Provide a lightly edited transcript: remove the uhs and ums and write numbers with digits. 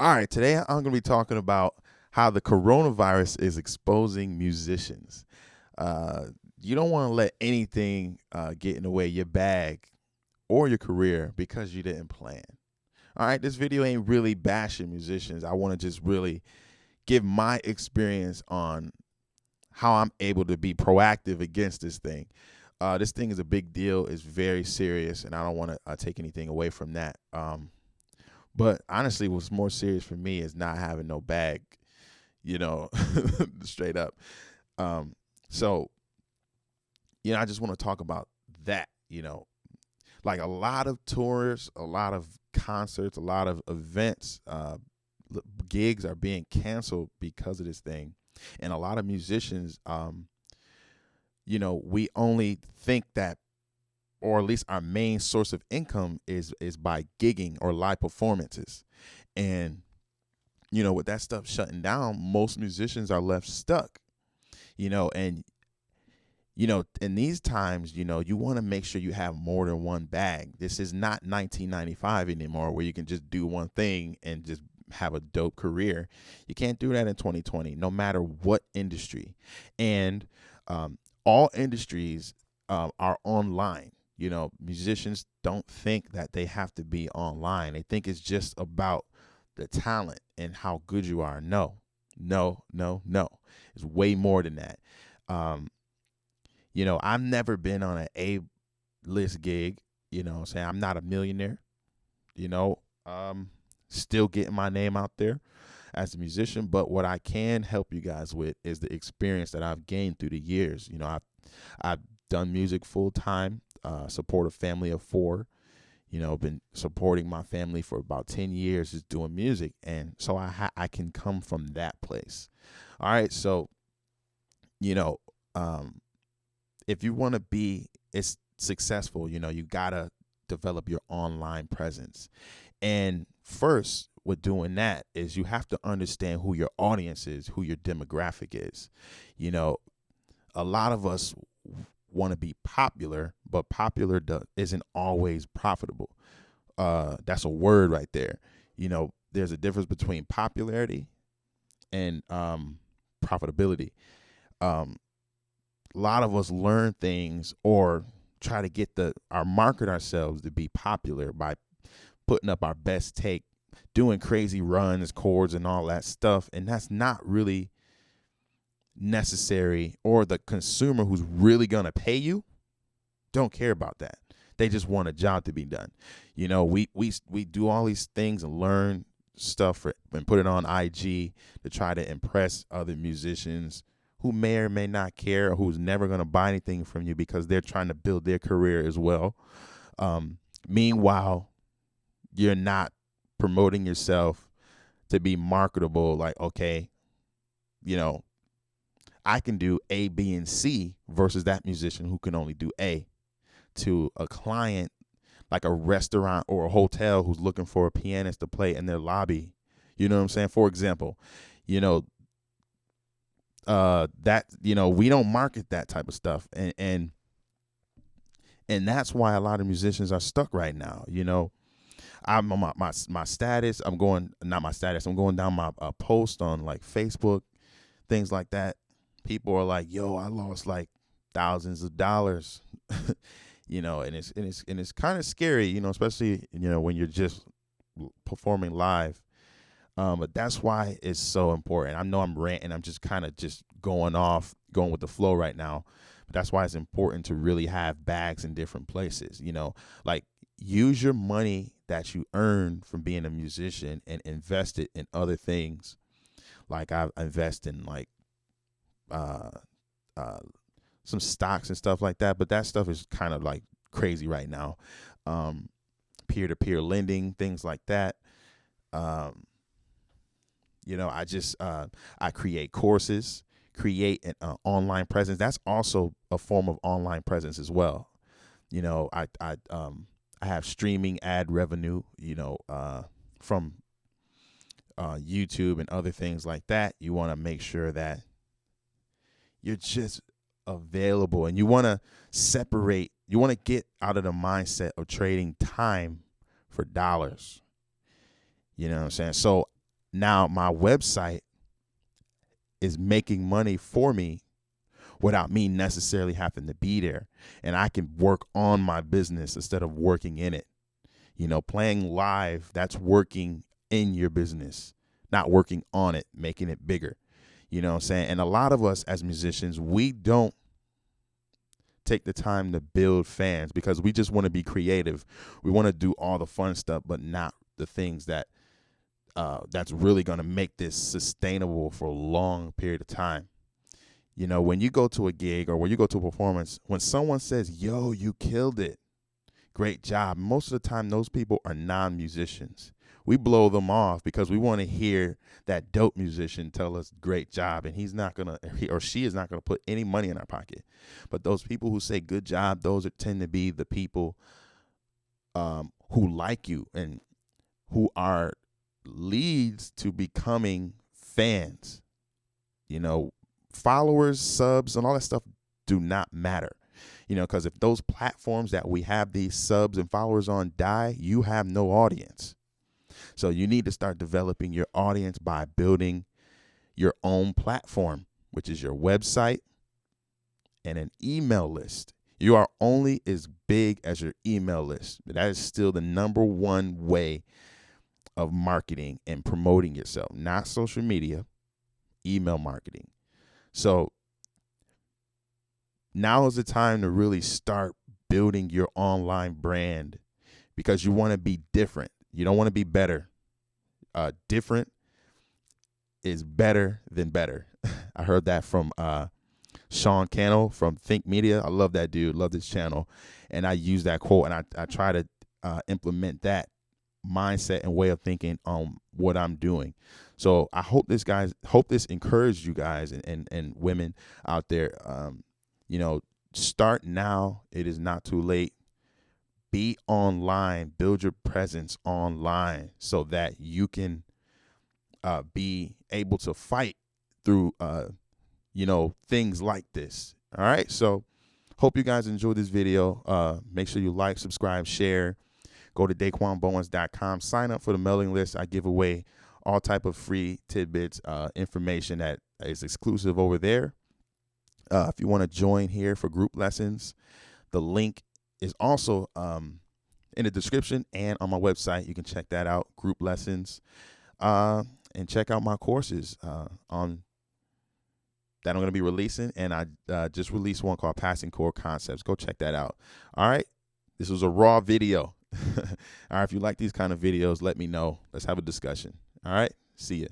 All right, today I'm going to be talking about how the coronavirus is exposing musicians. Uh, you don't want to let anything get in the way of your bag or your career because you didn't plan. All right, this video ain't really bashing musicians. I want to just really give my experience on how I'm able to be proactive against this thing. This thing is a big deal. It's very serious, and I don't want to take anything away from that. But honestly, what's more serious for me is not having no bag, you know, straight up. Um, so, I just want to talk about that, like a lot of tours, a lot of concerts, a lot of events, gigs are being canceled because of this thing. And a lot of musicians, we only think that, or at least our main source of income is by gigging or live performances. And with that stuff shutting down, most musicians are left stuck. And in these times, you want to make sure you have more than one bag. This is not 1995 anymore where you can just do one thing and just have a dope career. You can't do that in 2020, no matter what industry. And all industries are online. Musicians don't think that they have to be online. They think it's just about the talent and how good you are. No. It's way more than that. I've never been on an A-list gig. I'm saying I'm not a millionaire. Still getting my name out there as a musician. But what I can help you guys with is the experience that I've gained through the years. I've done music full time. Support a family of 4, been supporting my family for about 10 years just doing music. And so I can come from that place. All right. So, if you want to be successful, you got to develop your online presence. And first, with doing that is you have to understand who your audience is, who your demographic is. A lot of us want to be popular, but popular isn't always profitable. That's a word right there. There's a difference between popularity and profitability. A lot of us learn things or try to get market ourselves to be popular by putting up our best take, doing crazy runs, chords, and all that stuff, and that's not really necessary. Or the consumer who's really gonna pay you don't care about that. They just want a job to be done. We do all these things and learn stuff and put it on IG to try to impress other musicians who may or may not care, or who's never gonna buy anything from you because they're trying to build their career as well. Meanwhile, you're not promoting yourself to be marketable. Like, okay, I can do A, B, and C versus that musician who can only do A. To a client like a restaurant or a hotel who's looking for a pianist to play in their lobby. You know what I'm saying? For example, that, we don't market that type of stuff. And that's why a lot of musicians are stuck right now. I'm on my status. I'm going down my post on like Facebook, things like that. People are like, yo, I lost like thousands of dollars, and it's kind of scary, especially, when you're just performing live. But that's why it's so important. I know I'm ranting. I'm just kind of just going with the flow right now. But that's why it's important to really have bags in different places, like use your money that you earn from being a musician and invest it in other things. Like I invest in like, some stocks and stuff like that, but that stuff is kind of like crazy right now. Peer-to-peer lending, things like that. I create courses, create an online presence. That's also a form of online presence as well. I have streaming ad revenue, from YouTube and other things like that. You want to make sure that you're just available, and you want to get out of the mindset of trading time for dollars. You know what I'm saying? So now my website is making money for me without me necessarily having to be there. And I can work on my business instead of working in it. You know, playing live, that's working in your business, not working on it, making it bigger. You know what I'm saying? And a lot of us as musicians, we don't take the time to build fans because we just want to be creative. We want to do all the fun stuff, but not the things that that's really going to make this sustainable for a long period of time. You know, when you go to a gig or when you go to a performance, when someone says, yo, you killed it, great job, most of the time those people are non-musicians. We blow them off because we want to hear that dope musician tell us great job, and he's not going to, he or she is not going to put any money in our pocket. But those people who say good job, those tend to be the people who like you and who are leads to becoming fans. You know, followers, subs, and all that stuff do not matter. You know, because if those platforms that we have these subs and followers on die, you have no audience. So you need to start developing your audience by building your own platform, which is your website and an email list. You are only as big as your email list. That is still the #1 way of marketing and promoting yourself, not social media, email marketing. So now is the time to really start building your online brand because you want to be different. You don't want to be better. Different is better than better. I heard that from Sean Cannell from Think Media. I love that dude. Love this channel. And I use that quote and I try to implement that mindset and way of thinking on what I'm doing. So I hope this encouraged you guys and women out there. You know, start now. It is not too late. Be online, build your presence online so that you can be able to fight through, you know, things like this. All right. So hope you guys enjoyed this video. Make sure you like, subscribe, share. Go to DeyquanBowens.com. Sign up for the mailing list. I give away all type of free tidbits, information that is exclusive over there. If you want to join here for group lessons, the link is also in the description and on my website. You can check that out, group lessons, and check out my courses on that I'm going to be releasing. And I just released one called Passing Chord Concepts. Go check that out. All right. This was a raw video. All right. If you like these kind of videos, let me know. Let's have a discussion. All right. See ya.